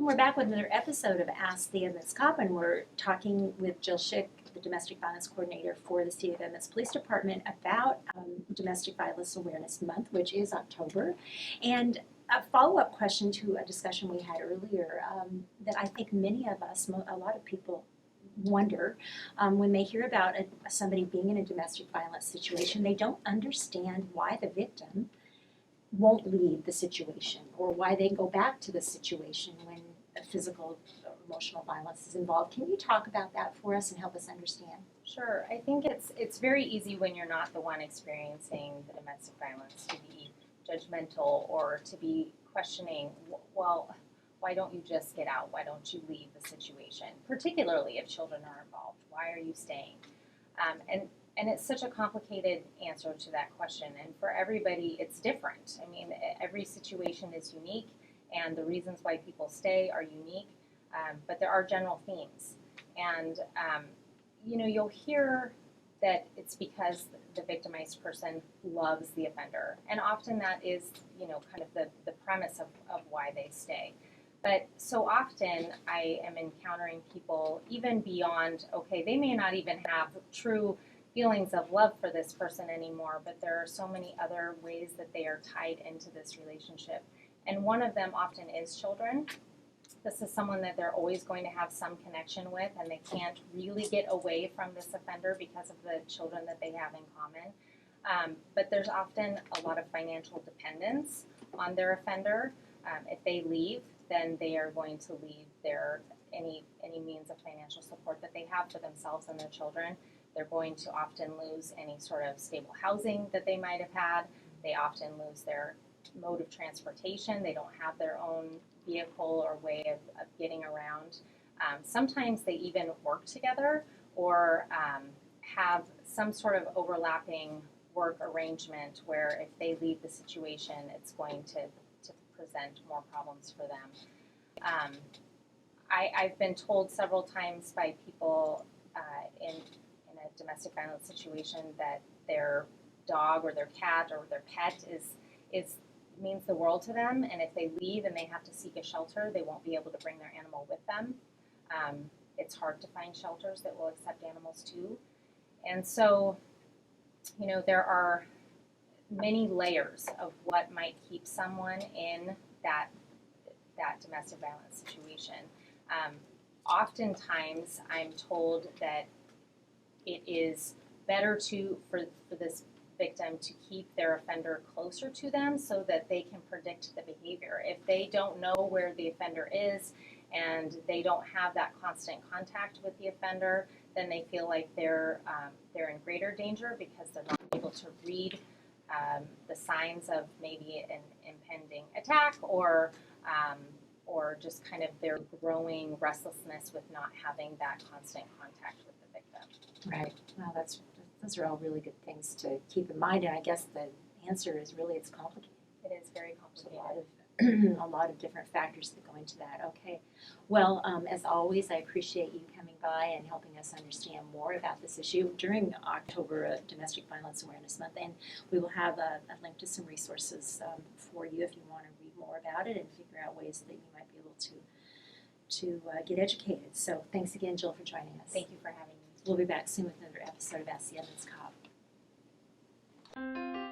We're back with another episode of Ask the Edmonds Cop, and we're talking with Jill Schick, the Domestic Violence Coordinator for the City of Edmonds Police Department, about Domestic Violence Awareness Month, which is October. And a follow-up question to a discussion we had earlier that I think many of us, a lot of people wonder when they hear about somebody being in a domestic violence situation, they don't understand why the victim won't leave the situation or why they go back to the situation when physical or emotional violence is involved. Can you talk about that for us and help us understand? Sure. I think it's very easy when you're not the one experiencing the domestic violence to be judgmental or to be questioning, well, why don't you just get out? Why don't you leave the situation? Particularly if children are involved. Why are you staying? And it's such a complicated answer to that question. And for everybody, it's different. I mean, every situation is unique, and the reasons why people stay are unique. But there are general themes. And, you'll hear that it's because the victimized person loves the offender. And often that is, kind of the premise of why they stay. But so often I am encountering people even beyond, okay, they may not even have true feelings of love for this person anymore, but there are so many other ways that they are tied into this relationship. And one of them often is children. This is someone that they're always going to have some connection with, and they can't really get away from this offender because of the children that they have in common. But there's often a lot of financial dependence on their offender. If they leave, then they are going to leave their any means of financial support that they have for themselves and their children. They're going to often lose any sort of stable housing that they might have had. They often lose their mode of transportation. They don't have their own vehicle or way of getting around. Sometimes they even work together or have some sort of overlapping work arrangement where if they leave the situation, it's going to present more problems for them. I've been told several times by people in a domestic violence situation that their dog or their cat or their pet means the world to them, and if they leave and they have to seek a shelter, they won't be able to bring their animal with them. It's hard to find shelters that will accept animals too. And so, there are many layers of what might keep someone in that domestic violence situation. Oftentimes, I'm told that it is better for this victim to keep their offender closer to them so that they can predict the behavior. If they don't know where the offender is and they don't have that constant contact with the offender, then they feel like they're in greater danger because they're not able to read the signs of maybe an impending attack or just kind of their growing restlessness with not having that constant contact with the victim. Right. Well, those are all really good things to keep in mind, and I guess the answer is really it's complicated. It is very complicated. A lot of different factors that go into that. Okay. Well, as always, I appreciate you coming by and helping us understand more about this issue during October Domestic Violence Awareness Month, and we will have a link to some resources for you if you want to read more about it and figure out ways that you might be able to get educated. So thanks again, Jill, for joining us. Thank you for having me. We'll be back soon with another episode of Ask the Edmonds Cop.